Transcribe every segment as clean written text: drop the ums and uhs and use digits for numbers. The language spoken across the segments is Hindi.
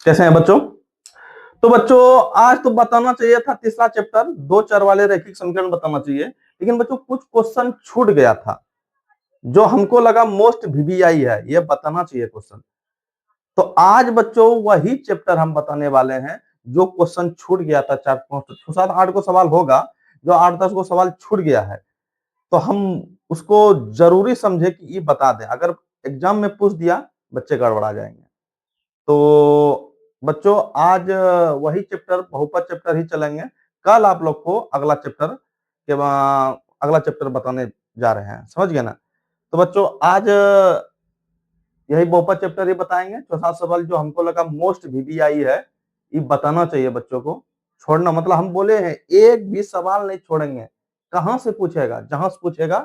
कैसे हैं बच्चों? तो बच्चों आज तो बताना चाहिए था तीसरा चैप्टर दो चर वाले रैखिक समीकरण बताना चाहिए, लेकिन बच्चों कुछ क्वेश्चन छूट गया था जो हमको लगा मोस्ट वीवीआई है, ये बताना चाहिए क्वेश्चन। तो आज बच्चों वही चैप्टर हम बताने वाले हैं जो क्वेश्चन छूट गया था। 4 5 6 7 8 को सवाल होगा, जो 8 10 को सवाल छूट गया है, तो हम उसको जरूरी समझे कि ये बता दें। अगर एग्जाम में पूछ दिया बच्चे गड़बड़ा जाएंगे। तो बच्चों आज वही चैप्टर बहुपद चैप्टर ही चलेंगे। कल आप लोग को अगला चैप्टर अगला चैप्टर बताने जा रहे हैं, समझ गए ना? तो बच्चों आज यही बहुपद चैप्टर ही बताएंगे। चौथा सवाल जो हमको लगा मोस्ट वीवीआई है, ये बताना चाहिए बच्चों को। छोड़ना मतलब हम बोले हैं एक भी सवाल नहीं छोड़ेंगे। कहां से पूछेगा? जहां से पूछेगा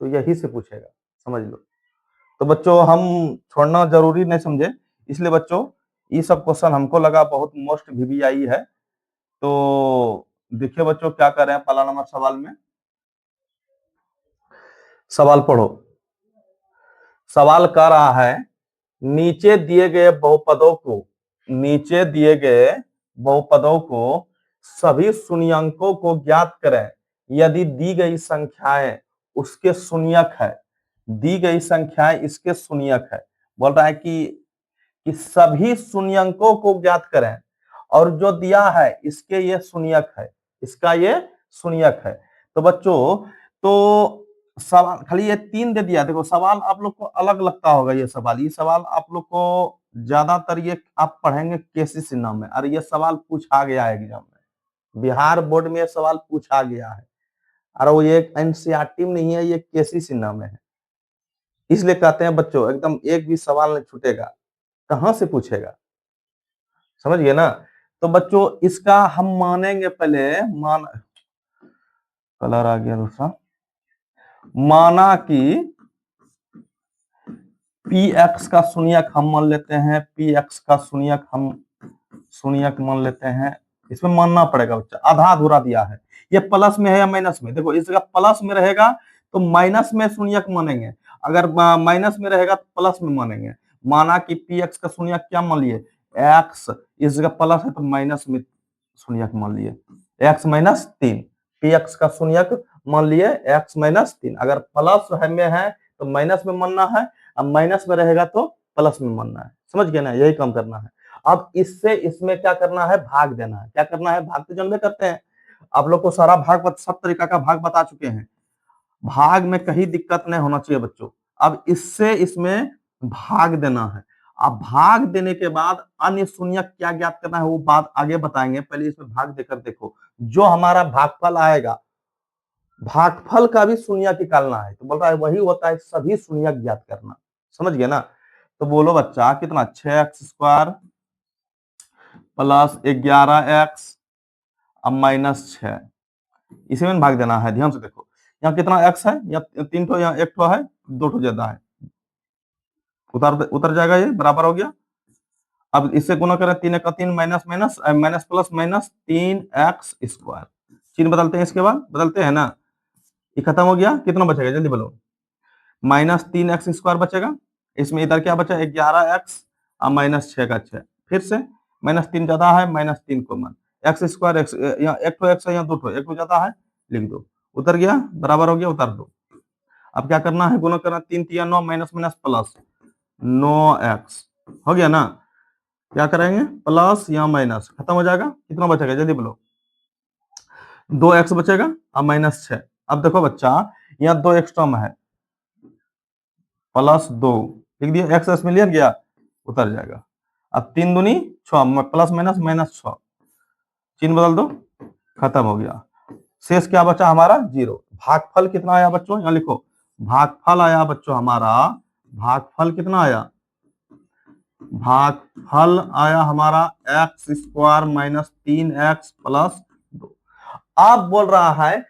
तो यही से पूछेगा, समझ लो। तो बच्चों हम छोड़ना जरूरी नहीं समझे, इसलिए बच्चों ये सब क्वेश्चन हमको लगा बहुत मोस्ट वीवीआई है। तो देखिए बच्चों क्या कर रहे हैं। पहला नंबर सवाल में सवाल पढ़ो। सवाल कर रहा है नीचे दिए गए बहुपदों को सभी शून्यंकों को ज्ञात करें यदि दी गई संख्याएं उसके शून्यक है। दी गई संख्याएं इसके शून्यक है। बोल रहा है कि सभी शून्यंकों को ज्ञात करें और जो दिया है इसके ये शून्यक है, इसका ये शून्यक है। तो बच्चों तो सवाल खाली ये 3 दे दिया। देखो सवाल आप लोग को अलग लगता होगा। ये सवाल आप लोग को ज्यादातर ये आप पढ़ेंगे केसी सिन्हा में, और ये सवाल पूछा गया है एग्जाम में। बिहार बोर्ड में ये सवाल पूछा गया है, और वो ये एनसीईआरटी में नहीं है, ये केसी सिन्हा में है। इसलिए कहते हैं बच्चों एकदम एक भी सवाल नहीं छूटेगा। कहां से पूछेगा, समझ गए ना? तो बच्चों इसका हम मानेंगे पहले। कलर आ गया दूसरा। माना कि पी एक्स का शून्यक हम मान लेते हैं, पी एक्स का शून्यक हम शून्यक मान लेते हैं। इसमें मानना पड़ेगा बच्चा, आधा अधूरा दिया है। ये प्लस में है या माइनस में? देखो इस जगह प्लस में रहेगा तो माइनस में शून्यक मानेंगे, अगर माइनस में रहेगा तो प्लस में मानेंगे। माना कि पी एक्स का शून्यक क्या मान लिए? एक्स। इस जगह प्लस है तो माइनस में शून्यक मान लिए, एक्स माइनस 3। पी एक्स का शून्यक मान लिए एक्स माइनस 3। अगर प्लस में है तो माइनस में मानना है, अब माइनस में रहेगा तो प्लस में मानना है। समझ गए ना? यही काम करना है। अब इससे इसमें क्या करना है? भाग देना है। क्या करना है? भाग तो जानते करते हैं आप लोग को। सारा भाग सब तरीका का भाग बता चुके हैं। भाग में कहीं दिक्कत नहीं होना चाहिए बच्चों। अब इससे इसमें भाग देना है। अब भाग देने के बाद अन्य शून्यक क्या ज्ञात करना है वो बात आगे बताएंगे। पहले इसमें भाग देकर देखो। जो हमारा भागफल आएगा, भागफल का भी शून्यक निकालना है। तो बोल रहा है वही होता है सभी शून्यक ज्ञात करना। समझ गए ना? तो बोलो बच्चा कितना? 6x² प्लस 11x अब माइनस 6। इसी में भाग देना है। ध्यान से देखो यहाँ कितना x है, यहाँ 3 ठो, यहाँ 1 ठो है, 2 ठो ज्यादा है। उतर जाएगा, ये बराबर हो गया। अब इससे गुना करें 3 का 3 minus minus minus plus minus 3x²। चिन्ह बदलते हैं, इसके बाद बदलते हैं ना। ये खत्म हो गया। कितना बचेगा जल्दी बोलो? -3x² बचेगा। इसमें इधर क्या बचा? 11x और माइनस 6 का 6। फिर से -3 ज्यादा है, -3 कॉमन, x²। यहाँ 1 ठो x है, यहाँ 2 ठो, 1 ठो ज्यादा है, लिख दो। उतर गया, बराबर हो गया, उतार दो। अब क्या करना है? गुना करना। 3 3 9 माइनस माइनस प्लस 9x हो गया ना। क्या करेंगे? प्लस यहाँ माइनस, खत्म हो जाएगा। कितना बचेगा जल्दी बोलो? 2x बचेगा और -6। अब देखो बच्चा यहाँ 2x टर्म है, +2 लिख दिया। एक्स में लिया गया, उतर जाएगा। अब 3 दूनी 6, प्लस माइनस -6, चिन्ह बदल दो, खत्म हो गया। शेष क्या बचा हमारा? 0। भागफल कितना आया बच्चों? यहाँ लिखो। भागफल आया बच्चों हमारा, भागफल कितना आया? भागफल आया हमारा x² माइनस 3x प्लस 2। अब बोल रहा है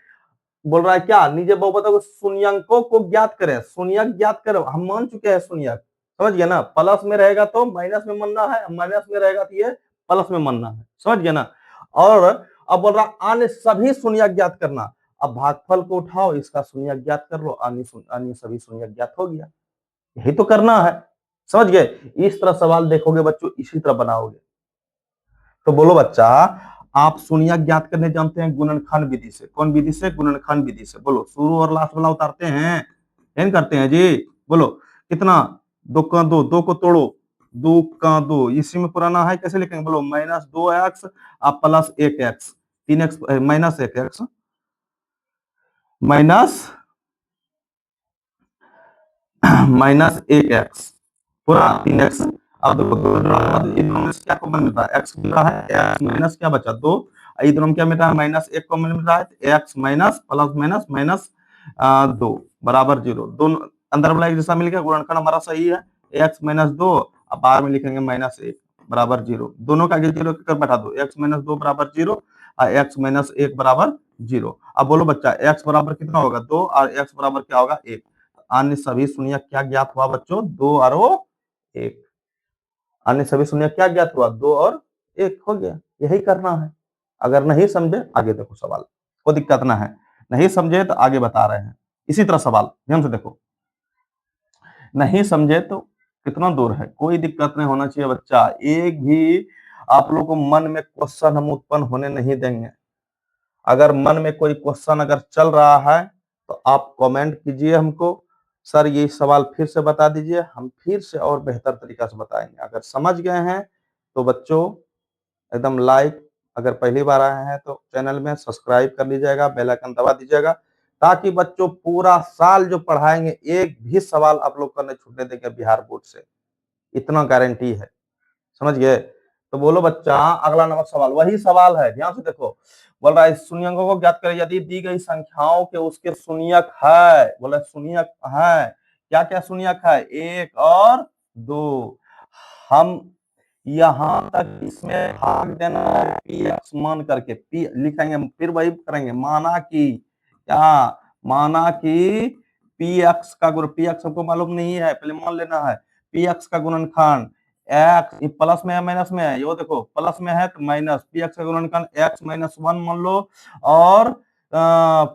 क्या? नीचे बहुपद को शून्यंकों को ज्ञात करें। शून्यक ज्ञात करो, हम मान चुके हैं शून्यक। समझ गया ना? प्लस में रहेगा तो माइनस में मानना है, माइनस में रहेगा तो ये प्लस में मानना है। समझ गया ना? और अब बोल रहा अन्य सभी शून्यक ज्ञात करना। अब भागफल को उठाओ, इसका शून्यक ज्ञात कर लो, अन्य सभी शून्यक ज्ञात हो गया। यही तो करना है। समझ गए? इस तरह सवाल देखोगे बच्चों, इसी तरह बनाओगे। तो बोलो बच्चा, आप शून्यक ज्ञात करने जानते हैं गुणनखंड विधि से। कौन विधि से? गुणनखंड विधि से। बोलो, शुरू और लास्ट वाला उतारते हैं, नहीं करते हैं जी? बोलो कितना? दो का दो, दो को तोड़ो, दो का दो, इसी में पुराना है, कैसे लिखेंगे? बोलो -2x आप plus 1x, 3x minus 1x minus 1x पूरा 3x। अब देखो क्या कॉमन मिल रहा है? x मिल रहा है, x माइनस क्या बचा? 2। इधर क्या मिल रहा है? -1 कॉमन मिल रहा है, x minus plus minus minus 2 बराबर 0। दोनों अंदर वाला एक जैसा मिल गया, गुणनखंड हमारा सही है। x माइनस 2, अब बाहर में लिखेंगे -1 बराबर 0। दोनों का आगे 0 कर बैठा दो, x माइनस 2 बराबर 0 और x माइनस 1 बराबर 0। अब बोलो बच्चा, x बराबर कितना होगा? 2 और x बराबर क्या होगा? 1। अन्य सभी शून्यक क्या ज्ञात हुआ बच्चों? 2 और 1। अन्य सभी शून्यक क्या ज्ञात हुआ? 2 और 1 हो गया। यही करना है। अगर नहीं समझे आगे देखो सवाल, कोई दिक्कत ना है। नहीं समझे तो आगे बता रहे हैं। इसी तरह सवाल ध्यान से देखो, नहीं समझे तो कितना दूर है, कोई दिक्कत नहीं होना चाहिए बच्चा। एक भी आप लोग को मन में क्वेश्चन हम उत्पन्न होने नहीं देंगे। अगर मन में कोई क्वेश्चन अगर चल रहा है तो आप कमेंट कीजिए हमको, सर ये सवाल फिर से बता दीजिए, हम फिर से और बेहतर तरीका से बताएंगे। अगर समझ गए हैं तो बच्चों एकदम लाइक, अगर पहली बार आए हैं तो चैनल में सब्सक्राइब कर लीजिएगा, बेल आइकन दबा दीजिएगा, ताकि बच्चों पूरा साल जो पढ़ाएंगे एक भी सवाल आप लोग का नहीं छूटने देंगे बिहार बोर्ड से, इतना गारंटी है। समझ गए? तो बोलो बच्चा, अगला नंबर सवाल वही सवाल है, ध्यान से देखो। बोल रहा है शून्यकों को ज्ञात करें यदि दी गई संख्याओं के उसके शून्यक है। बोला शून्यक है, क्या क्या शून्यक है? 1 और 2। हम यहां तक इसमें भाग देना है px मान करके, p लिखेंगे, फिर वही करेंगे, माना कि क्या? माना कि px का गुण, px हमको मालूम नहीं है, पहले मान लेना है। px का गुणनखंड x प्लस में है माइनस में है? ये देखो प्लस में है तो माइनस, px का गुणनखंड x माइनस 1 मान लो, और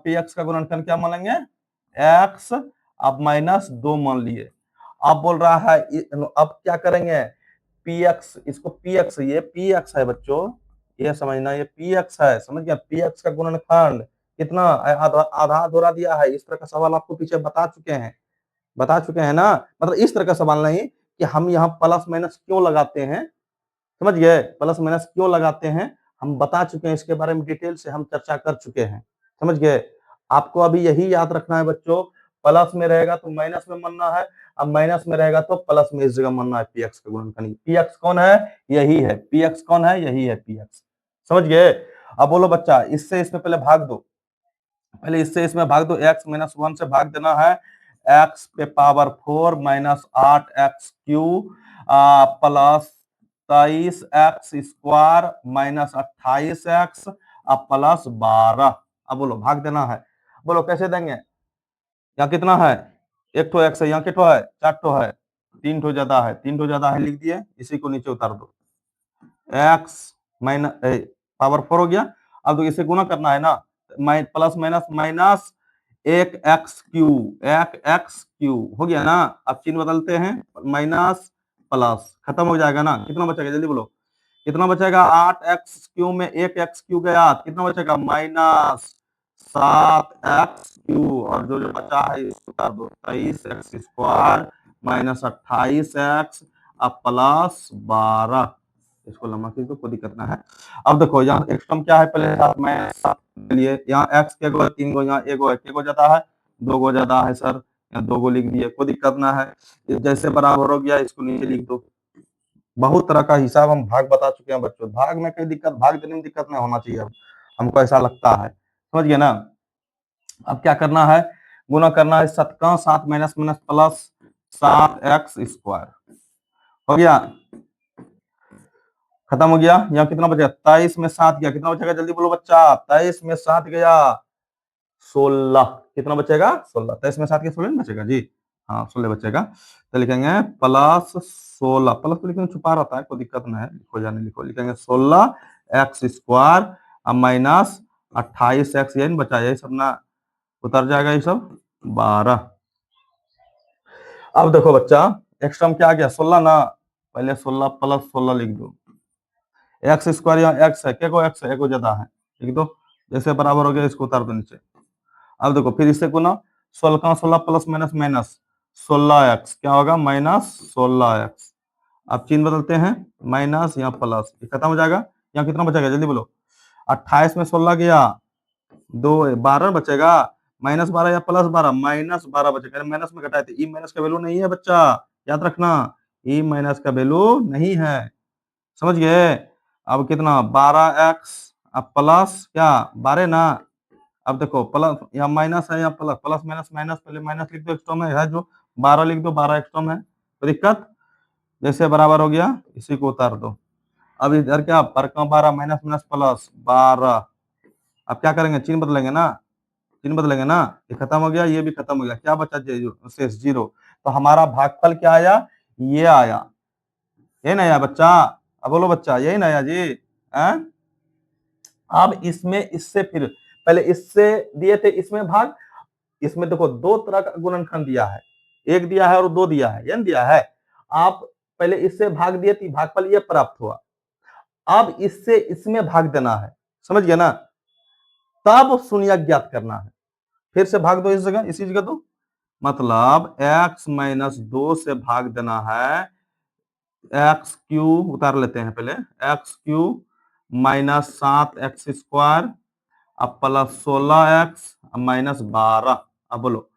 px का गुणनखंड क्या मानेंगे? x अब -2 मान लिए। अब बोल रहा है अब क्या करेंगे? px, इसको px, ये px है बच्चों, ये समझना, ये px है, समझ गया? px का गुणनखंड कितना? आधा आधा अधूरा दिया है। इस तरह का सवाल आपको पीछे बता चुके हैं ना। मतलब इस तरह का सवाल नहीं कि हम यहाँ प्लस माइनस क्यों लगाते हैं, समझ गए? प्लस माइनस क्यों लगाते हैं हम बता चुके हैं, इसके बारे में डिटेल से हम चर्चा कर चुके हैं। समझ गए? आपको अभी यही याद रखना है बच्चों, प्लस में रहेगा तो माइनस में मनना है, अब माइनस में रहेगा तो प्लस में इस जगह मनना है। पीएक्स का गुणनखंड, पीएक्स कौन है? यही है। पीएक्स कौन है? यही है पीएक्स। समझ गए? अब बोलो बच्चा, इससे इसमें पहले भाग दो, पहले इससे इसमें भाग दो, x माइनस 1 से भाग देना है, x पे power 4 minus 8x Q plus 23x square minus 28x plus 12। अब बोलो भाग देना है, बोलो कैसे देंगे? यहाँ कितना है? एक ठो x है, यहाँ कितना है? 4 ठो है, 3 ठो ज्यादा है, 3 ठो ज्यादा है लिख दिए, इसी को नीचे उतार दो। x माइनस पावर 4 हो गया। अब तो इसे गुना करना है ना, प्लस माइनस माइनस एक एक्स क्यू हो गया ना। अब चिन्ह बदलते हैं, माइनस प्लस, खत्म हो जाएगा ना। कितना बचेगा जल्दी बोलो, कितना बचेगा? 8x क्यू में एक एक्स क्यू गया, कितना बचेगा? -7x क्यू, और जो जो बचा है इसको कर दो, 23x स्क्वायर माइनस 28x अब प्लस 12। इसको लंबा खींच दो, कोई दिक्कत ना है। अब देखो यहाँ एक्स टर्म क्या है, पहले साथ में के लिए यहाँ एक्स के गो 3 गो, यहाँ एगो है, के गो ज्यादा है? 2 गो ज्यादा है सर, यहाँ 2 गो लिख दिए, कोई दिक्कत ना है। जैसे बराबर हो गया इसको नीचे लिख दो। बहुत तरह का हिसाब हम भाग बता चुके हैं बच्चों, भाग में कोई दिक्कत, भाग देने में दिक्कत नहीं होना चाहिए, हमको ऐसा लगता है। समझ गए ना? अब क्या करना है? गुना करना है, 7 का 7 minus minus plus 7x square हो गया, खत्म हो गया। यहाँ कितना बचेगा? 23 में 7 गया, कितना बचेगा जल्दी बोलो बच्चा? 23 में 7 गया 16, कितना बचेगा? 16। 23 में 7 के 16 बचेगा जी, हाँ 16 बचेगा। तो लिखेंगे प्लस 16, प्लस तो लिखेंगे छुपा रहता है, कोई दिक्कत नहीं है, लिखो जाने लिखो, लिखेंगे 16x स्क्वायर अब माइनस 28x, यही बचा, यही सब ना उतर जाएगा ये सब 12। अब देखो बच्चा, एक्स टर्म क्या आ गया 16 ना, पहले 16 प्लस 16 लिख दो, एक्स स्क्वायर यहाँ एक्स है, क्या को एक्स है, को ज्यादा है, लिख दो, जैसे बराबर हो गया इसको उतार दो नीचे। अब देखो फिर इससे गुना, 16 का 16 प्लस माइनस माइनस 16x क्या होगा माइनस 16x। अब चिन्ह बदलते हैं, माइनस यहाँ प्लस, ये खत्म हो जाएगा, यहाँ कितना बचेगा जल्दी बोलो, 28 में 16 गया, 12 बचेगा, माइनस 12 या प्लस 12, माइनस 12 बचेगा, माइनस में घटाए थे, ई माइनस का वैल्यू नहीं है बच्चा, याद रखना, ई माइनस का वैल्यू नहीं है, समझ गए। अब कितना 12x, अब प्लस क्या 12 ना, अब देखो प्लस यहाँ माइनस है, यहाँ प्लस, प्लस माइनस माइनस, पहले माइनस लिख दो, एक्स्ट्रा में है जो 12 लिख दो, 12 एक्स्ट्रा में है, तो दिक्कत, जैसे बराबर हो गया इसी को उतार दो। अब इधर क्या पर का 12 माइनस माइनस प्लस 12, अब क्या करेंगे चिन्ह बदलेंगे ना, चिन्ह बदलेंगे ना, ये खत्म हो गया, ये भी खत्म हो गया, क्या बचा शेष 0, तो हमारा भागफल क्या आया, ये आया, ये ना आया बच्चा, अब बोलो बच्चा यही ना आया जी है? अब इसमें इससे फिर पहले इससे दिए थे इसमें भाग, इसमें देखो दो तरह का गुणनखंड दिया है, एक दिया है और दो दिया है, ये दिया है, आप पहले इससे भाग दिए थी, भागफल ये प्राप्त हुआ, अब इससे इसमें भाग देना है, समझ गया ना, तब शून्य ज्ञात करना है, फिर से भाग दो इस जगह, इसी जगह दो, मतलब x माइनस 2 से भाग देना है, एक्स क्यूब उतार लेते हैं पहले, x cube minus 7x square, अब प्लस 16x माइनस 12, अब बोलो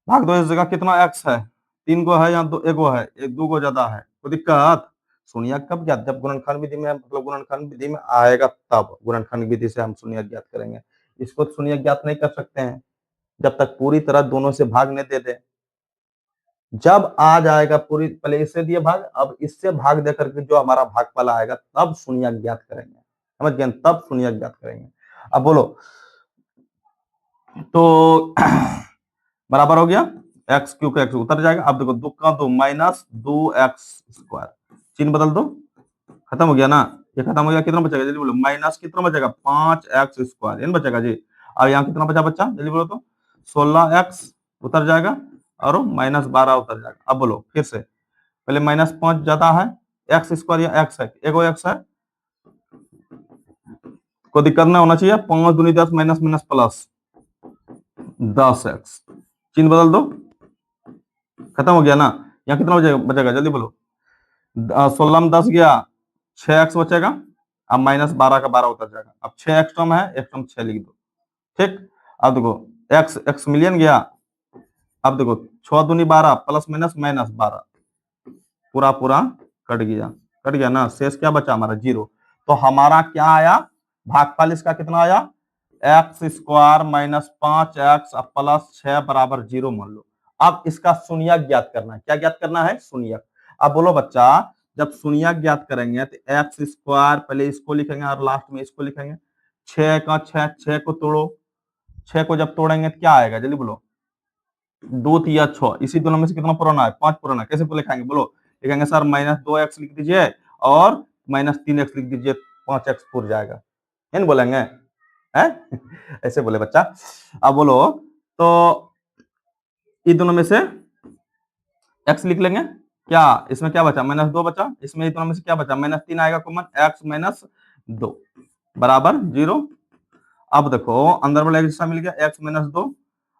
भाग दो इस जगह, कितना x है, 3 को है या दो, एक है, एक 2 को ज्यादा है, कोई दिक्कत, शून्य कब ज्ञात, जब गुणनखंड विधि में, मतलब गुणनखंड विधि में आएगा तब गुणनखंड विधि से हम शून्य ज्ञात करेंगे, इसको शून्य ज्ञात नहीं कर सकते हैं जब तक पूरी तरह दोनों से भाग नहीं दे दे, जब आ जाएगा पूरी, पहले इससे दिए भाग, अब इससे भाग दे करके जो हमारा भागफल आएगा तब शून्य ज्ञात करेंगे, समझ गए, तब शून्य ज्ञात करेंगे। अब बोलो तो बराबर हो गया, एक्स क्यू का एक्स उतर जाएगा, अब देखो 2 का 2 माइनस 2x स्क्वायर, चिन्ह बदल दो, खत्म हो गया ना, ये खत्म हो गया, कितना बचेगा जल्दी बोलो, माइनस कितना बचेगा 5x स्क्वायर, ये बचेगा जी, अब यहाँ कितना बचा बच्चा जल्दी बोलो तो, 16x उतर जाएगा और माइनस 12 उतर जाएगा। अब बोलो फिर से, पहले माइनस 5 ज्यादा है, एक्स स्क्वायर या एक्स है, एगो एक्स है, कोई दिक्कत ना होना चाहिए, 5 दूनी 10 माइनस माइनस प्लस 10x, चिन्ह बदल दो, खत्म हो गया ना, यहाँ कितना बचेगा बचेगा जल्दी बोलो, 16 में 10 गया, 6x बचेगा, अब माइनस 12 का 12 उतर जाएगा, अब 6x टर्म है, एक टर्म 6 लिख दो, ठीक। अब देखो x x मिलियन गया, अब देखो 6 दूनी 12 प्लस माइनस माइनस 12, पूरा पूरा कट गया ना, शेष क्या बचा हमारा 0, तो हमारा क्या आया भागफल इसका कितना आया, x square minus 5x plus 6 बराबर 0 मान लो। अब इसका शून्य ज्ञात करना है, क्या ज्ञात करना है शून्य। अब बोलो बच्चा जब शून्य ज्ञात करेंगे तो एक्स स्क्वायर पहले इसको लिखेंगे और लास्ट में इसको लिखेंगे, 6 का 6 को तोड़ो, 6 को जब तोड़ेंगे तो क्या आएगा जल्दी बोलो, 2 या 6, इसी दोनों में से कितना पुराना है 5 पुराना, कैसे लिखाएंगे बोलो, लिखेंगे सर माइनस 2x लिख दीजिए और माइनस 3x लिख दीजिए, 5x पुर जाएगा, है बोलेंगे हैं ऐसे बोले बच्चा। अब बोलो तो इन दोनों में से x लिख लेंगे, क्या इसमें क्या बचा माइनस 2 बचा, इसमें इन दोनों में से क्या बचा माइनस 3 आएगा कॉमन, x माइनस 2 बराबर 0। अब देखो अंदर वाला एक हिस्सा मिल गया x माइनस 2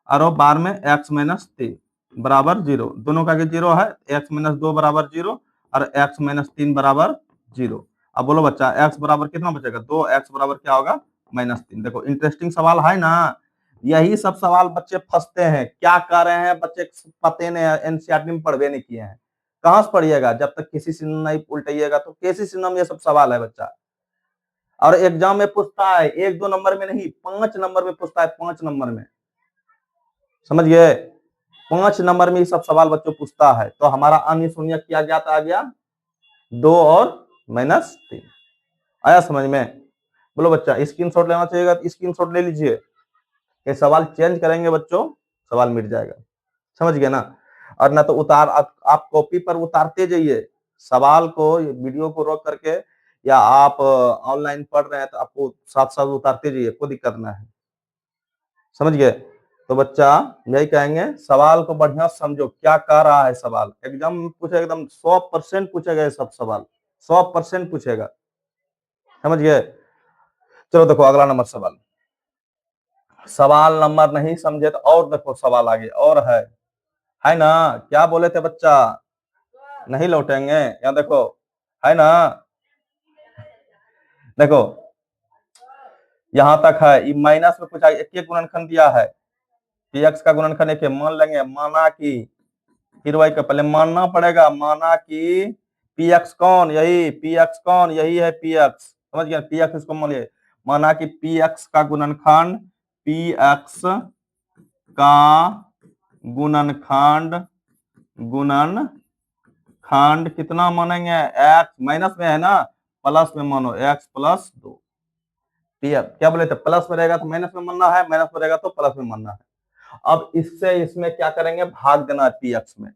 और बाहर में x माइनस 3 बराबर 0, दोनों का 0 है, x माइनस 2 बराबर 0 और x माइनस 3 बराबर 0। अब बोलो बच्चा x बराबर कितना बचेगा 2, x बराबर क्या होगा माइनस 3। देखो इंटरेस्टिंग सवाल है ना, यही सब सवाल बच्चे फंसते हैं, क्या कर रहे हैं बच्चे पते नहीं, एनसीईआरटी में पढ़वे नहीं किए हैं, कहां से पढ़िएगा जब तक किसी से नहीं उल्टाइएगा, तो किसी से नाम ये सब सवाल है बच्चा, और एग्जाम में पूछता है 1-2 नंबर में नहीं, 5 नंबर में पूछता है, 5 नंबर में, समझ गए, 5 नंबर में ये सब सवाल बच्चों पूछता है। तो हमारा अन्य शून्य क्या ज्ञात आ गया 2 और माइनस 3, आया समझ में। बोलो बच्चा स्क्रीनशॉट लेना चाहिएगा तो स्क्रीनशॉट ले लीजिए, ये सवाल चेंज करेंगे बच्चों सवाल मिट जाएगा, समझ गए ना, और ना तो उतार आप कॉपी पर उतारते जाइए सवाल को, वीडियो को रोक करके, या आप ऑनलाइन पढ़ रहे हैं तो आपको साथ साथ उतारते जाइए, कोई दिक्कत ना है, समझ गए। तो बच्चा यही कहेंगे, सवाल को बढ़िया समझो, क्या कह रहा है सवाल। एग्जाम में पूछेगा, एकदम 100% पूछेगा, ये सब सवाल 100% पूछेगा, समझ गए। चलो देखो अगला नंबर सवाल, सवाल नंबर नहीं समझे तो और देखो सवाल आगे और है ना। क्या बोले थे बच्चा, नहीं लौटेंगे, यहाँ देखो है ना, देखो यहां तक है। माइनस में पूछा, एक गुणनखंड दिया है, px का गुणनखंड एक मान लेंगे, माना कि, फिर वही का पहले मानना पड़ेगा, माना कि px कौन, यही px कौन, यही है px, समझ गया, px इसको मान लिया, माना कि px का गुणनखंड, px का गुणनखंड कितना मानेंगे, x माइनस में है ना, प्लस में मानो, x+2। क्या बोले थे, प्लस में रहेगा तो माइनस में मानना है, माइनस में रहेगा तो प्लस में मानना है। अब इससे इसमें क्या करेंगे, भाग देना है px में,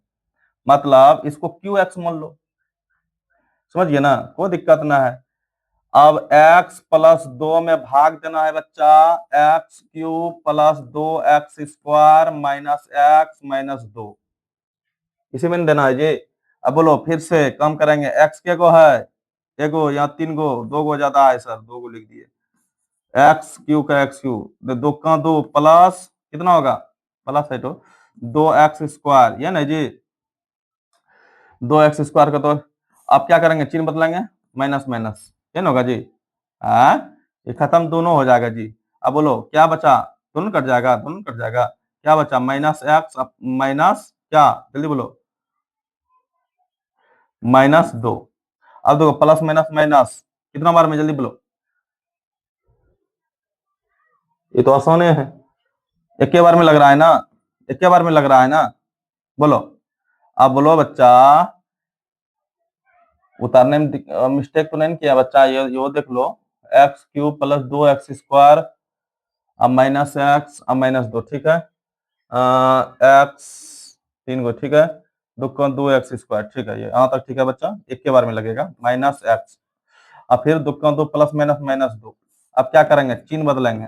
मतलब इसको qx मान लो, समझ गए ना, कोई दिक्कत ना है। अब x+2 में भाग देना है बच्चा, x³ + 2x² -x -2, इसी में देना है जी। अब बोलो फिर से कम करेंगे, x के गो है, एगो या 3 गो, 2 गो ज्यादा है सर, 2 गो लिख दिए, x³ का x³ 2 का 2 प्लस कितना होगा, प्लस है तो 2x², ये ना जी, 2x² का तो आप क्या करेंगे, चिन्ह बदलेंगे, माइनस माइनस, ये ना होगा जी, ये खत्म दोनों हो जाएगा जी। अब बोलो क्या बचा, दोनों कट जाएगा, दोनों कट जाएगा, क्या बचा, -x माइनस क्या, जल्दी बोलो, -2। अब देखो प्लस माइनस माइनस कितना बार में, जल्दी बोलो, ये तो आसान है, एक के बार में लग रहा है ना, एक के बार में लग रहा है ना, बोलो। अब बोलो बच्चा, उतारने में मिस्टेक तो नहीं किया बच्चा, ये देख लो, x³ + 2x² अब -x अब -2, ठीक है, x 3 गो, ठीक है, 2 का 2x², ठीक है, ये यहाँ तक ठीक है बच्चा, एक के बार में लगेगा, -x, अब फिर 2 का 2 प्लस माइनस -2। अब क्या करेंगे, चिन्ह बदलेंगे,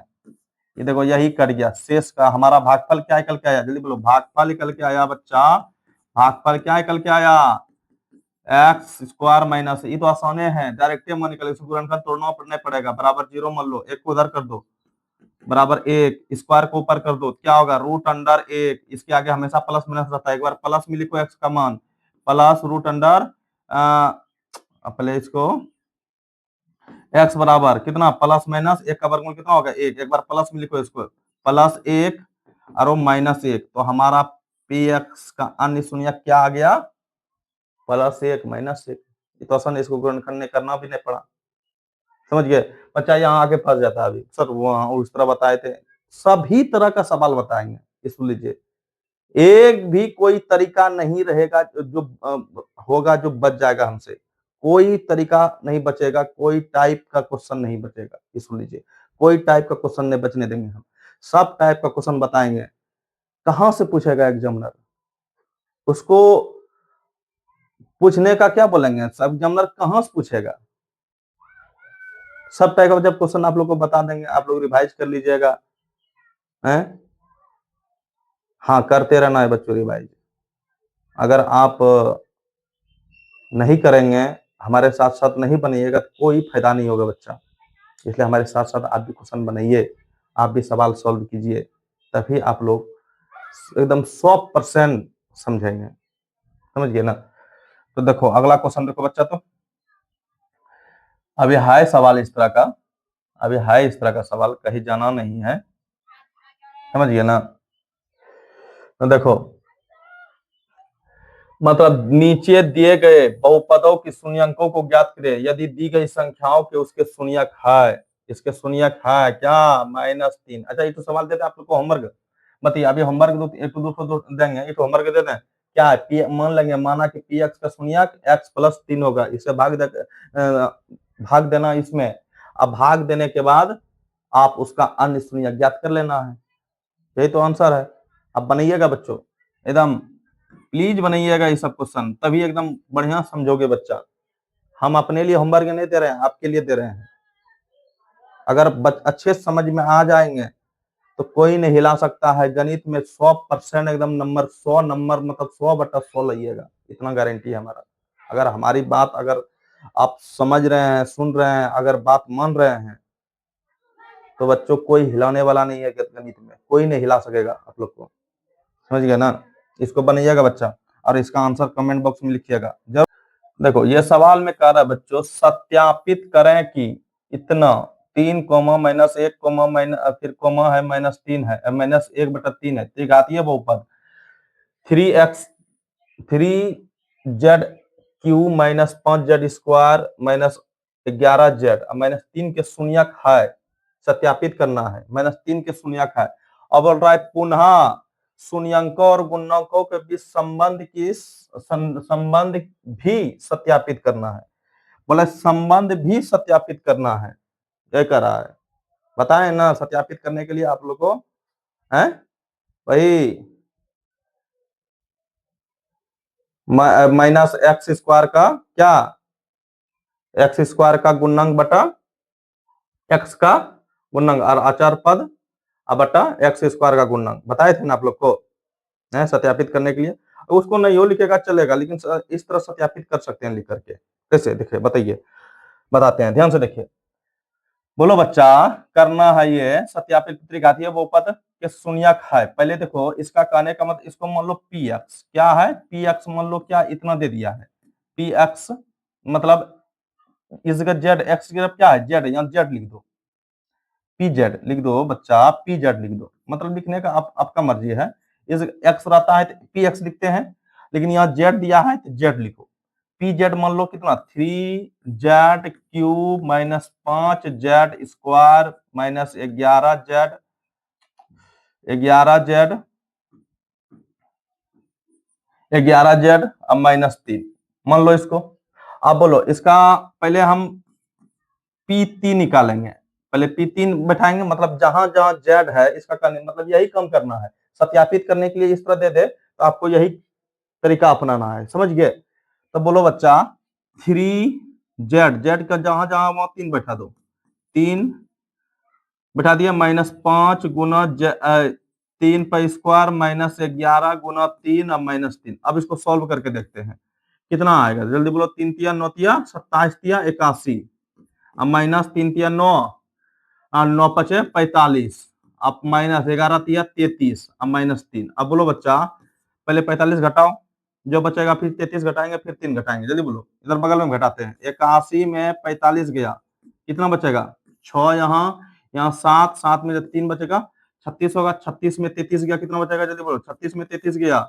ये देखो यही कट गया, शेष का हमारा भागफल क्या निकल के आया, जल्दी बोलो, भागफल निकल के आया बच्चा, भागफल क्या निकल के आया, x² - ये तो आसान है, डायरेक्ट मन निकले, इसको गुणनखंड तोड़ना नहीं पड़ेगा, बराबर 0 मान लो, एक को उधर कर दो, बराबर 1, स्क्वायर को ऊपर कर दो, क्या होगा, √1, इसके आगे हमेशा प्लस माइनस रहता है, एक बार प्लस में लिखो x का मान, प्लस √, पहले इसको x बराबर कितना, प्लस माइनस 1 का वर्गमूल कितना होगा, 1, एक बार प्लस में लिखो इसको, +1 और -1, तो हमारा px का अन्य शून्य क्या आ गया, +1 -1, ये तो आसान, इसको गुणनखंड करना भी नहीं पड़ा, समझ गए बच्चा, यहाँ आके फंस जाता है अभी, सर वहां उस तरह बताए थे, सभी तरह का सवाल बताएंगे, इस लीजिए, एक भी कोई तरीका नहीं रहेगा जो होगा जो बच जाएगा हमसे, कोई तरीका नहीं बचेगा, कोई टाइप का क्वेश्चन नहीं बचेगा, इस लीजिए, कोई टाइप का क्वेश्चन नहीं बचने देंगे हम, सब टाइप का क्वेश्चन बताएंगे। कहां से पूछेगा एग्जामिनर, उसको पूछने का क्या बोलेंगे, सब एग्जामिनर कहां से पूछेगा, सब टाइप का जब क्वेश्चन आप लोग को बता देंगे, आप लोग रिवाइज कर लीजिएगा, हैं, हाँ करते रहना है बच्चों रिवाइज, अगर आप नहीं करेंगे, हमारे साथ साथ नहीं बनिएगा तो कोई फायदा नहीं होगा बच्चा, इसलिए हमारे साथ साथ आप भी क्वेश्चन बनाइए, आप भी सवाल सॉल्व कीजिए, तभी आप लोग एकदम 100% समझेंगे, समझ गए ना। तो देखो अगला क्वेश्चन देखो बच्चा, तो अभी है सवाल इस तरह का, अभी है इस तरह का सवाल, कहीं जाना नहीं है, समझ गए ना। तो देखो, मतलब नीचे दिए गए बहुपदों की शून्यंकों को ज्ञात करें, यदि दी गई संख्याओं के उसके शून्यक है, इसके शून्यक है क्या, -3। अच्छा ये तो सवाल देते आप लोग को होमवर्क, मतलब अभी होमवर्क एक दो देंगे, ये तो होमवर्क देते हैं, क्या है, मान लेंगे, माना कि px का शून्यक x+3 होगा, इसे भाग देना इसमें, अब भाग देने के बाद आप उसका अन्य शून्यक ज्ञात कर लेना है, यही तो आंसर है। अब बनाइएगा बच्चों, एकदम प्लीज बनाइएगा ये सब क्वेश्चन, तभी एकदम बढ़िया समझोगे बच्चा, हम अपने लिए होमवर्क नहीं दे रहे हैं, आपके लिए दे रहे हैं, अगर अच्छे समझ में आ जाएंगे तो कोई नहीं हिला सकता है। गणित में 100% एकदम नंबर 100 नंबर मतलब 100/100 लाइएगा, इतना गारंटी है हमारा। अगर हमारी बात अगर आप समझ रहे हैं, सुन रहे हैं, अगर बात मान रहे हैं, तो बच्चों कोई हिलाने वाला नहीं है गणित में, कोई नहीं हिला सकेगा आप लोग को। समझ गए ना? इसको बनाइएगा बच्चा, और इसका आंसर कमेंट बॉक्स में लिखिएगा। जब देखो ये सवाल में कह रहा है बच्चों, सत्यापित करें कि इतना 3, -1, फिर कोमा है -3 है, -1/3 है, त्रिघातीय बहुपद 3x3z³ -5z² -3 के शून्यक है, सत्यापित करना है। -3 के शून्यक है। अब बोल रहा है पुनः शून्यंकों और गुणनकों के बीच संबंध भी सत्यापित करना है। बोले संबंध भी सत्यापित करना है, ये कह रहा है। बताएं ना, सत्यापित करने के लिए आप लोग को है भाई -x² का क्या, x² का गुणनक बटा x का गुणनक और अचर पद बटा x² का गुणनक बताए थे ना आप लोग को, है सत्यापित करने के लिए। उसको नहीं हो लिखेगा चलेगा, लेकिन इस तरह सत्यापित कर सकते हैं लिख करके। कैसे देखिए, बताइए, बताते हैं, ध्यान से देखिए। बोलो बच्चा, करना है ये सत्यापित त्रिघातीय बहुपद के शून्यक है। पहले देखो इसका कहने का मतलब, इसको मान लो px क्या है, px मान लो क्या इतना दे दिया है, px मतलब इसका z x की तरफ क्या है z, यहाँ z लिख दो, pz लिख दो बच्चा, pz लिख दो, मतलब लिखने का आपका मर्जी है। इस x रहता है तो px लिखते हैं, लेकिन यहाँ z दिया है तो z लिखो। pz मान लो कितना 3z³ -5z² -11z अब -3 मान लो इसको। अब बोलो इसका पहले हम P3 निकालेंगे, पहले P3 बैठाएंगे, मतलब जहां जहां Z है इसका करने मतलब यही कम करना है। सत्यापित करने के लिए इस तरह दे दे तो आपको यही तरीका अपनाना है, समझ गए? तो बोलो बच्चा 3z, Z का जहां जहां वहां 3 बैठा दो, 3 बैठा दिया, -5 गुना 3 पर स्क्वायर -11 गुना 3 अब -3। अब इसको सॉल्व करके देखते हैं कितना आएगा, जल्दी बोलो। 3 तिया 9 तिया 27 तिया 81, अब -3 तिया 9 और 9 पचे 45, अब -11 तिया 33, अब -3। अब बोलो बच्चा पहले 45 घटाओ, जो बचेगा, फिर 33 घटाएंगे, फिर 3 घटाएंगे, जल्दी बोलो। इधर बगल में घटाते हैं, 81 में 45 गया, कितना बचेगा 6, यहाँ 7, 7 में 3 बचेगा 36 होगा, 36 में 33 गया, कितना बचेगा जल्दी बोलो। 36 में 33 गया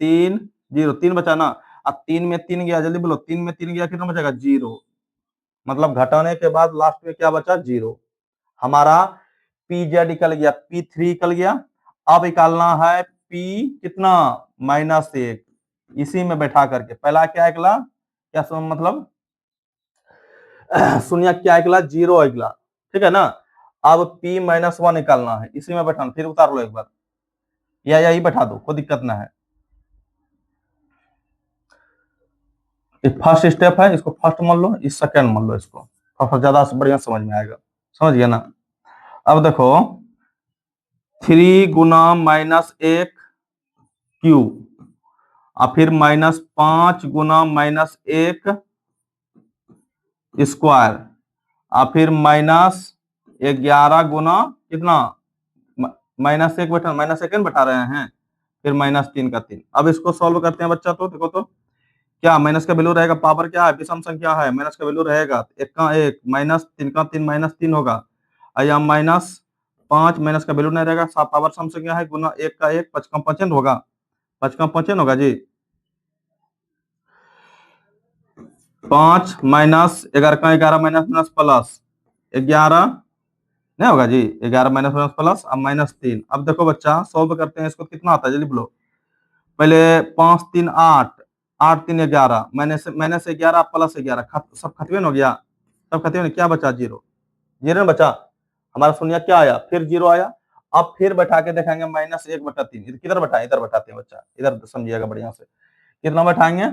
3 0 3 बचा ना, अब 3 में 3 गया, जल्दी बोलो। 3 में 3 गया, कितना बचेगा 0, मतलब घटाने के बाद लास्ट में क्या बचा 0। हमारा pz निकल गया, p3 निकल गया। अब निकालना है p कितना -1, इसी में बैठा करके पहला क्या निकला, क्या मतलब शून्य क्या निकला 0 निकला, ठीक है ना। अब p -1 निकालना है, इसी में बैठाना, फिर उतार लो एक बार, या यही बैठा दो, कोई दिक्कत ना है। फर्स्ट स्टेप है, इसको फर्स्ट मान लो, इस सेकंड मान लो, इसको ज्यादा बढ़िया समझ में आएगा, समझ गया ना। अब देखो 3 गुना -1 क्यूब और फिर -5 गुना -1 स्क्वायर और फिर -11 गुना कितना -1 बैठा, -1 बैठा रहे हैं, फिर -3 का 3। अब इसको सॉल्व करते हैं बच्चा, तो देखो तो क्या माइनस का वैल्यू रहेगा, पावर क्या है, विषम संख्या है, माइनस का वैल्यू रहेगा, 1 का 1 -3 का 3 -3 होगा, और यहाँ -5 माइनस का वैल्यू नहीं रहेगा, पावर सम संख्या है, गुना 1 का 1 5 का 5 होगा, 5 का 5 होगा जी, 5 -11 का 11 माइनस प्लस 11 नहीं होगा जी, 11 माइनस प्लस अब -3। अब देखो बच्चा सॉल्व करते हैं इसको, कितना आता है जल्दी बोलो। पहले 5 3 8 8 3 11 -11 प्लस 11 सब खत्म हो गया, सब खत्म, क्या बचा 0, 0 बचा, हमारा शून्य क्या आया, फिर 0 आया। अब फिर बैठा के देखेंगे -1/3, किधर बैठाए, इधर बैठाते हैं बच्चा, इधर समझिएगा बढ़िया से, कितना बैठाएंगे,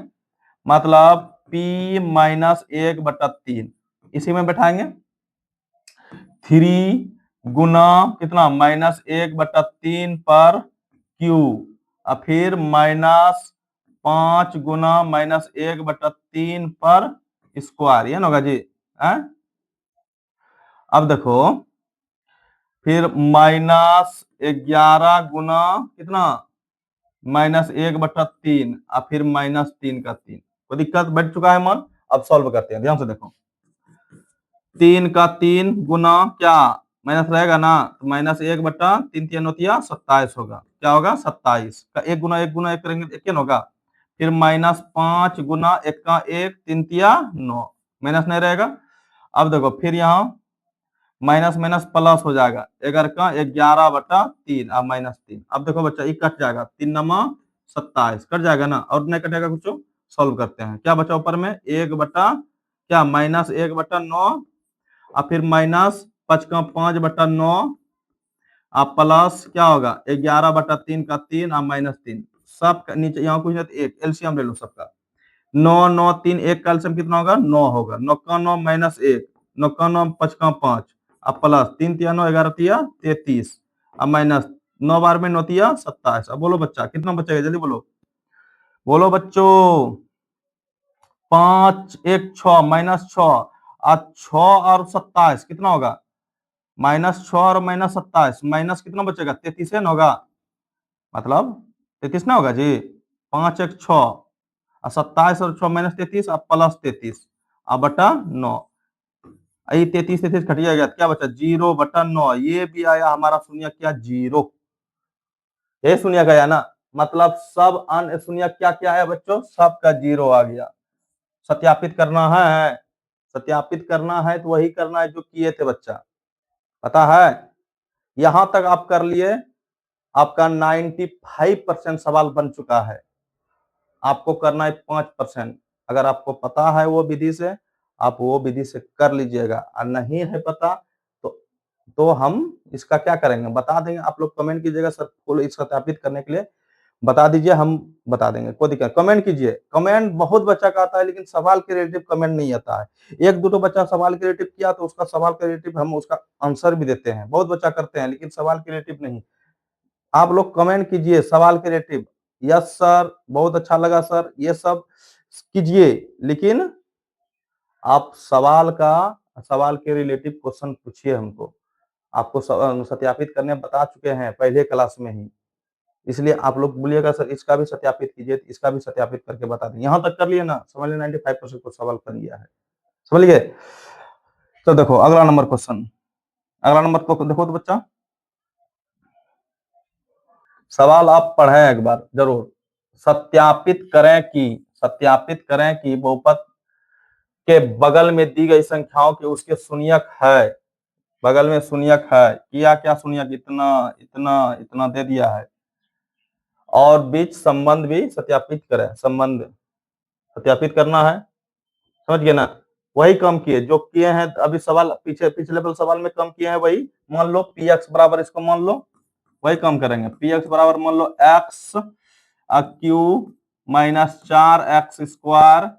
मतलब p -1/3 इसी में बैठाएंगे। 3 गुना कितना -1/3 पर क्यू, और फिर -5 गुना -1/3 पर स्क्वायर, ये ना होगा जी। है? अब देखो फिर -11 गुना कितना -1/3 और फिर -3 का 3। कोई दिक्कत बैठ चुका है मन? अब सॉल्व करते हैं, ध्यान से देखो। 3 का 3 गुना क्या माइनस रहेगा ना, तो -1/3 3 होतिया 27 होगा। क्या होगा? 27 का 1 गुना 1 करेंगे तो 1 होगा। फिर -5 गुना 1 का 1 3 तिया 9, माइनस नहीं रहेगा। अब देखो फिर यहाँ माइनस माइनस प्लस हो जाएगा, 11 का 11/3 अब -3। अब देखो बच्चा ये कट जाएगा, 3 नमा 27 कट जाएगा ना, और नहीं कटेगा कुछ। सॉल्व करते हैं, क्या बचा ऊपर में 1 बटा क्या -1/9, और फिर -5 का 5/9, अब प्लस क्या होगा 11/3 का 3 और -3। सब नीचे यहाँ कुछ नहीं, एक एलसीएम ले लो सबका। 9 9 3 1 का एलसीएम कितना होगा? 9 होगा। 9 का 9 -1, 9 का 9 5 का 5, अब प्लस 3 तिया 9 11 तिया 33, अब माइनस 9 बार में 9 तिया 27। अब बोलो बच्चा कितना बचेगा, जल्दी बोलो, बोलो बच्चों। 5 1 6 -6 और 6 और 27 कितना होगा? -6 और -27 माइनस कितना बचेगा? 33 है ना होगा, मतलब 33 ना होगा जी। 5 1 6 और 27 और 6 -33 और प्लस 33 अब बटा 9। ये 33 33 घटिया गया, क्या बचा? 0/9। ये भी आया हमारा शून्य क्या? 0। ये शून्य गया ना, मतलब सब अन्य शून्य क्या क्या है बच्चों? सबका 0 आ गया। सत्यापित करना है, सत्यापित करना है तो वही करना है जो किए थे बच्चा, पता है। यहां तक आप कर लिए, आपका 95% सवाल बन चुका है। आपको करना है 5%। अगर आपको पता है वो विधि से, आप वो विधि से कर लीजिएगा, और नहीं है पता तो हम इसका क्या करेंगे बता देंगे। आप लोग कमेंट कीजिएगा सर को इसका सत्यापित करने के लिए बता दीजिए, हम बता देंगे, कोई दिक्कत। कमेंट कीजिए, कमेंट बहुत बच्चा का आता है लेकिन सवाल के रिलेटिव कमेंट नहीं आता है। एक दो तो बच्चा सवाल के रिलेटिव किया तो उसका सवाल के रिलेटिव हम उसका आंसर भी देते हैं, बहुत बच्चा करते हैं, लेकिन सवाल के रिलेटिव नहीं। आप लोग कमेंट कीजिए सवाल के रिलेटिव, यस सर बहुत अच्छा लगा सर, ये सब कीजिए, लेकिन आप सवाल के रिलेटिव क्वेश्चन पूछिए हमको। आपको सत्यापित करने बता चुके हैं पहले क्लास में ही, इसलिए आप लोग बोलिएगा सर इसका भी सत्यापित कीजिए, इसका भी सत्यापित करके बता दें। यहाँ तक कर लिए ना, समझ लिया 95% को सवाल कर लिया है, समझ लिए। तो देखो अगला नंबर क्वेश्चन, अगला नंबर को देखो तो बच्चा, सवाल आप पढ़ें एक बार जरूर। सत्यापित करें कि बहुपद के बगल में दी गई संख्याओं के उसके शून्यक है, बगल में शून्यक है, किया क्या शून्यक? इतना इतना इतना दे दिया है, और बीच संबंध भी सत्यापित करें, संबंध सत्यापित करना है, समझ गए ना। वही कम किए जो किए हैं अभी सवाल, पिछले वाले सवाल में कम किए हैं वही। मान लो पी एक्स बराबर, इसको मान लो वही कम करेंगे। पी एक्स बराबर मान लो एक्स क्यू -4x²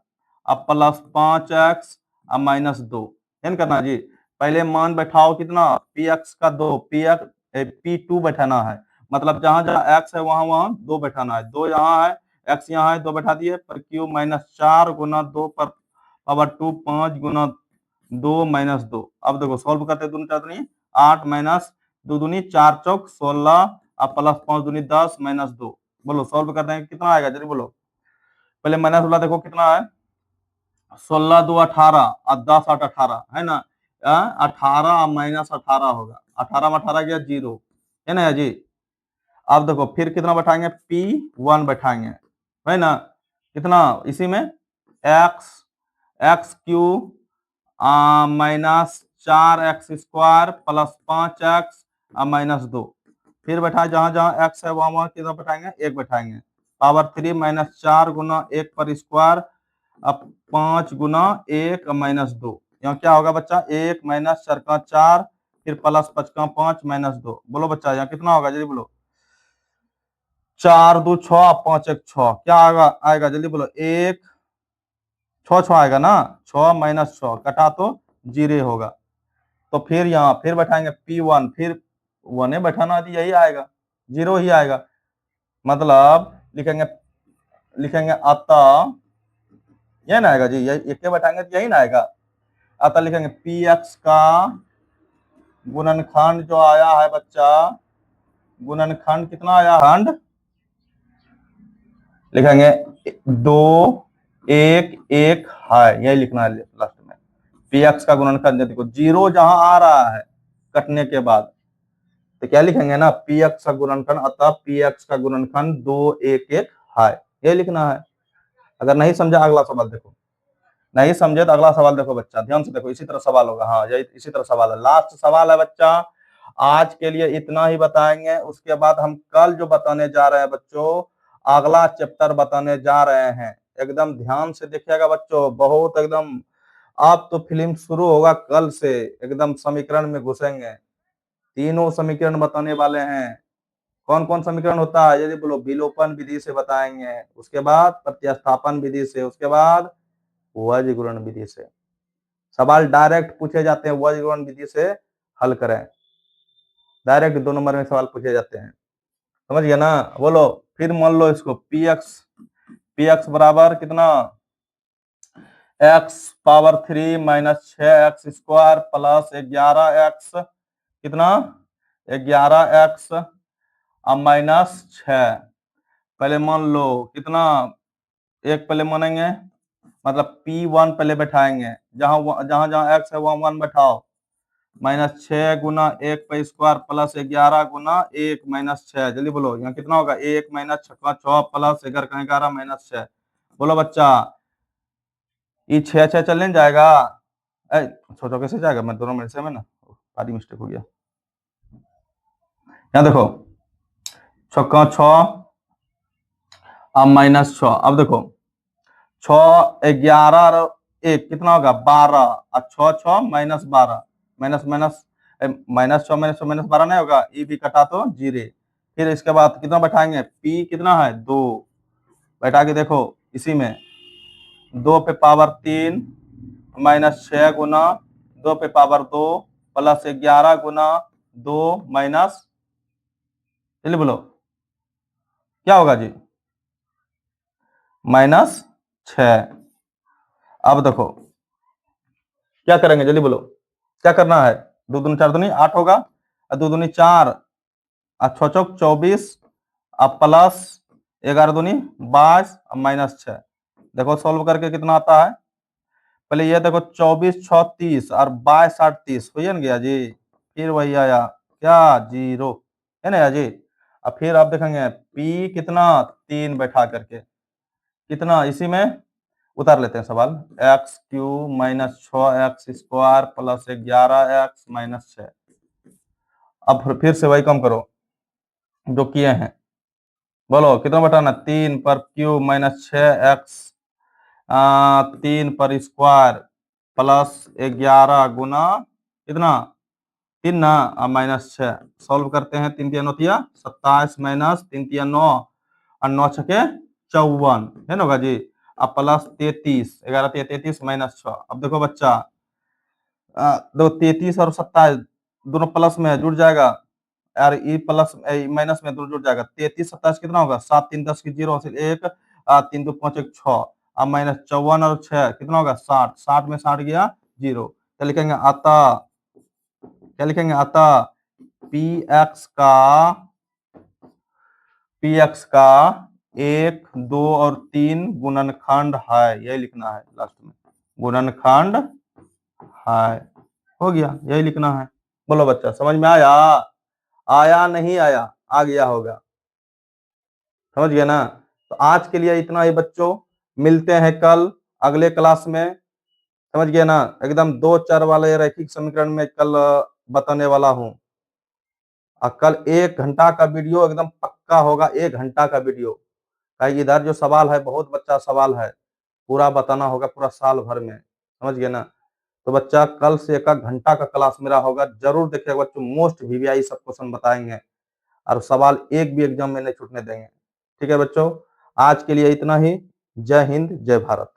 अब प्लस 5x अब -2, करना जी। पहले मान बैठाओ कितना, पी एक्स का 2, P2 बैठाना है, मतलब जहां जहां एक्स है वहां वहां 2 बैठाना है। 2 यहाँ है, एक्स यहाँ है, 2 बैठा दिए, पर क्यू -4 गुना 2 पर पावर 2 5 गुना 2 -2। अब देखो सॉल्व करते दोनों चार दूनी 8 माइनस 2 दूनी 4 चौक 16 अब प्लस 5 दूनी 10 -2। बोलो सॉल्व करते हैं कितना आएगा, जल्दी बोलो। पहले माइनस वाला देखो कितना है, 16 2 18 और 10 8 18 है ना, 18 -18 होगा, 18 में 18 गया 0, है ना जी। अब देखो फिर कितना बैठाएंगे, P1 बैठाएंगे, है ना, कितना इसी में x Q -4x² plus 5x -2। फिर बैठाए जहां जहां एक्स है वहां वहां कितना बैठाएंगे, 1 बैठाएंगे। पावर 3 -4 गुना 1 पर स्क्वायर अब 5 गुना 1 -2। यहाँ क्या होगा बच्चा, 1 माइनस 4 का 4 फिर प्लस 5 का 5 -2। बोलो बच्चा यहाँ कितना होगा, जल्दी बोलो। 4 2 6 5 1 6, क्या आएगा जल्दी बोलो। 1 6 6 आएगा ना, 6 -6 कटा तो 0 होगा। तो फिर यहाँ फिर बैठाएंगे P1, फिर 1 बैठाना थी, यही आएगा, 0 ही आएगा। मतलब लिखेंगे अतः, यही ना आएगा जी, यही एक बैठाएंगे तो यही ना आएगा। अतः लिखेंगे Px का गुणनखंड जो आया है बच्चा, गुणनखंड कितना आया, खंड लिखेंगे 2 1 1 है, यही लिखना है लास्ट में। Px का गुणनखंड देखो 0 जहां आ रहा है कटने के बाद, तो क्या लिखेंगे ना, Px का गुणनखंड, अतः Px का गुणनखंड 2 1 1 है, ये लिखना है। अगर नहीं समझा अगला सवाल देखो, नहीं समझे तो अगला सवाल देखो बच्चा, ध्यान से देखो, इसी तरह सवाल होगा। हाँ, यही इसी तरह सवाल है, लास्ट सवाल है बच्चा। आज के लिए इतना ही बताएंगे, उसके बाद हम कल जो बताने जा रहे हैं बच्चों, अगला चैप्टर बताने जा रहे हैं। एकदम ध्यान से देखिएगा बच्चों, बहुत एकदम, अब तो फिल्म शुरू होगा कल से, एकदम समीकरण में घुसेंगे। तीनों समीकरण बताने वाले हैं। कौन कौन समीकरण होता है यदि बोलो, विलोपन विधि से बताएंगे, उसके बाद प्रतिस्थापन विधि से, उसके बाद वज्र गुणन विधि से। सवाल डायरेक्ट पूछे जाते हैं, वज्र गुणन विधि से हल करें, डायरेक्ट 2 नंबर में सवाल पूछे जाते हैं, समझ गया ना। बोलो फिर मान लो इसको, px बराबर कितना, x power 3 minus 6x square plus 11x, कितना 11x अब माइनस 6। पहले मान लो कितना, एक पहले मानेंगे, मतलब P1 पहले बैठाएंगे, जहां जहां जहां x है वहां 1 बैठाओ, माइनस 6 गुना 1 का स्क्वायर प्लस 11 गुना 1 माइनस 6। जल्दी बोलो यहाँ कितना होगा, 1 माइनस 6 6 प्लस 11 माइनस 6। बोलो बच्चा, ये 6 6 चलने जाएगा, सोचो कैसे जाएगा, मैं दोनों में से में ना सारी मिस्टेक हो गया। यहाँ देखो 6 6 अब माइनस 6, अब देखो 6 11 और 1 कितना होगा 12, और 6 6 minus 12, minus minus minus 6 minus 6 minus 12 नहीं होगा, ये भी कटा तो 0। फिर इसके बाद कितना बैठाएंगे, P कितना है 2, बैठा के देखो इसी में 2 पे पावर 3 माइनस 6 गुना 2 पे पावर 2 प्लस 11 गुना 2 माइनस, चलिए बोलो क्या होगा जी, माइनस 6। अब देखो क्या करेंगे, जल्दी बोलो क्या करना है, 2 दूनी 4 दूनी 8 होगा, और 2 दूनी 4, और 6 चौक 24, अब प्लस 11 दूनी 22 और माइनस 6। देखो सॉल्व करके कितना आता है, पहले ये देखो 24 6 30 और 22 8 30 हो ना गया जी, फिर वही आया क्या 0, है ना जी। अब फिर आप देखेंगे P कितना 3 बैठा करके, कितना इसी में उतार लेते हैं सवाल, x cube minus 6x square plus 11x minus 6। अब फिर से वही कम करो जो किए हैं, बोलो कितना बटाना, 3 पर क्यूब माइनस 6x 3 पर स्क्वायर प्लस 11 गुना कितना 3 ना माइनस 6। सॉल्व करते हैं, 3 3 9 27 माइनस 3 3 9 और 9 छके 54, है ना जी। अब प्लस 33, 11 33 माइनस 6। अब देखो बच्चा, दो 33 और 27 दोनों प्लस में जुड़ जाएगा, और ई प्लस माइनस में दोनों जुड़ जाएगा, 33 27 कितना होगा 7 3 10 की 0 1 3 2 5 1 6, अब माइनस 54 और 6 कितना होगा 60, 60 में 60 गया 0। क्या लिखेंगे अतः, क्या लिखेंगे अतः px का 1 2 और 3 गुणनखंड है, यही लिखना है लास्ट में, गुणनखंड है, हो गया, यही लिखना है। बोलो बच्चा समझ में आया, आया नहीं आया, आ गया होगा, समझ गया ना। तो आज के लिए इतना ही बच्चों, मिलते हैं कल अगले क्लास में, समझ गया ना। एकदम 2 4 वाले रैखिक समीकरण में कल बताने वाला हूं, और कल 1 घंटा का वीडियो एकदम पक्का होगा, 1 घंटा का वीडियो। इधर जो सवाल है बहुत बच्चा सवाल है, पूरा बताना होगा पूरा साल भर में, समझ गए ना। तो बच्चा कल से 1 घंटा का क्लास मेरा होगा, जरूर देखिएगा बच्चों, मोस्ट वीवीआई सब क्वेश्चन बताएंगे, और सवाल एक भी एग्जाम में नहीं छूटने देंगे। ठीक है बच्चों, आज के लिए इतना ही। जय हिंद जय भारत।